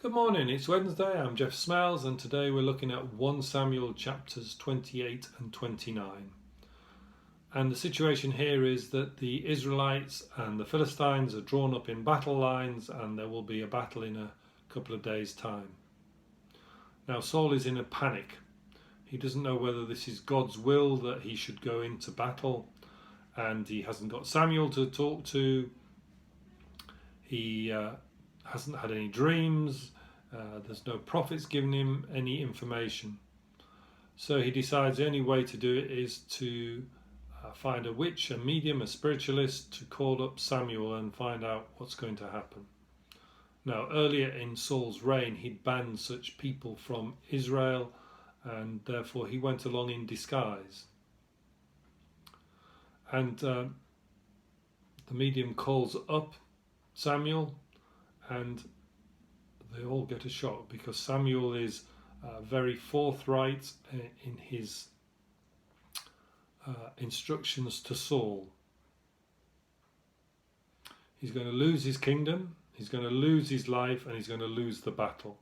Good morning, it's Wednesday, I'm Jeff Smells, and today we're looking at 1 Samuel chapters 28 and 29. And the situation here is that the Israelites and the Philistines are drawn up in battle lines, and there will be a battle in a couple of days' time. Now Saul is in a panic. He doesn't know whether this is God's will that he should go into battle, and he hasn't got Samuel to talk to. He hasn't had any dreams. There's no prophets giving him any information. So he decides the only way to do it is to find a witch, a medium, a spiritualist, to call up Samuel and find out what's going to happen. Now, earlier in Saul's reign, he'd banned such people from Israel, and therefore he went along in disguise. And the medium calls up Samuel, and they all get a shock because Samuel is very forthright in his instructions to Saul. He's going to lose his kingdom, he's going to lose his life, and he's going to lose the battle.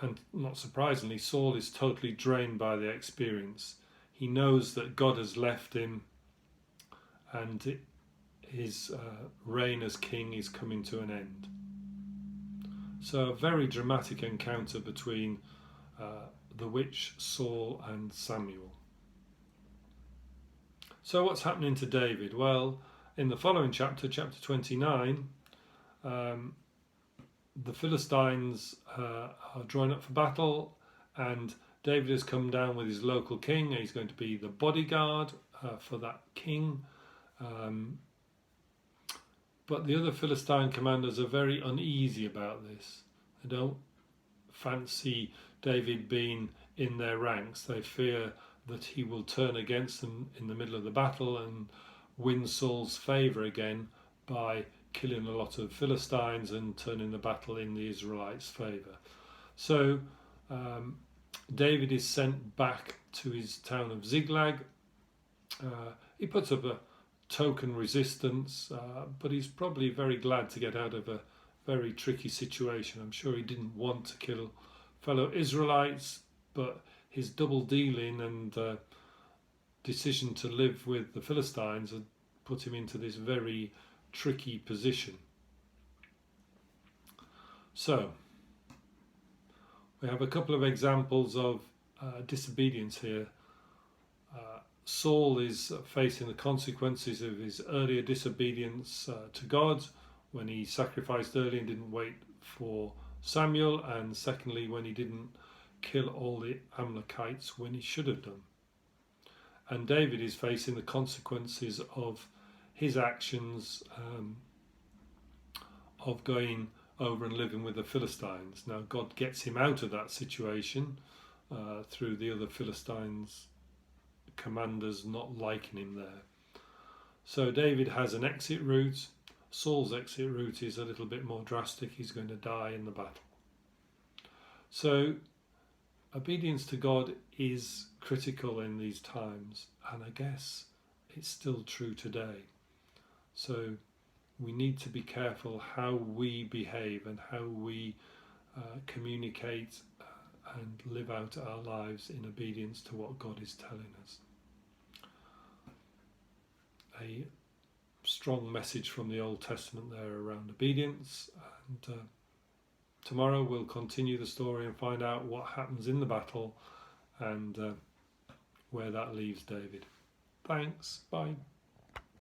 And not surprisingly, Saul is totally drained by the experience. He knows that God has left him, and his reign as king is coming to an end. So a very dramatic encounter between the witch, Saul, and Samuel. So what's happening to David? Well, in the following chapter, chapter 29, the Philistines are drawn up for battle, and David has come down with his local king, and he's going to be the bodyguard for that king. But the other Philistine commanders are very uneasy about this. They don't fancy David being in their ranks. They fear that he will turn against them in the middle of the battle and win Saul's favour again by killing a lot of Philistines and turning the battle in the Israelites' favour. So David is sent back to his town of Ziklag. He puts up a token resistance, but he's probably very glad to get out of a very tricky situation. I'm sure he didn't want to kill fellow Israelites, but his double dealing and decision to live with the Philistines had put him into this very tricky position. So we have a couple of examples of disobedience here. Saul is facing the consequences of his earlier disobedience to God when he sacrificed early and didn't wait for Samuel, and secondly when he didn't kill all the Amalekites when he should have done. And David is facing the consequences of his actions of going over and living with the Philistines. Now God gets him out of that situation through the other Philistines commanders not liking him there. So David has an exit route. Saul's exit route is a little bit more drastic. He's going to die in the battle. So obedience to God is critical in these times, and I guess it's still true today. So we need to be careful how we behave and how we communicate and live out our lives in obedience to what God is telling us. A strong message from the Old Testament there around obedience, and tomorrow we'll continue the story and find out what happens in the battle and where that leaves David. Thanks, bye.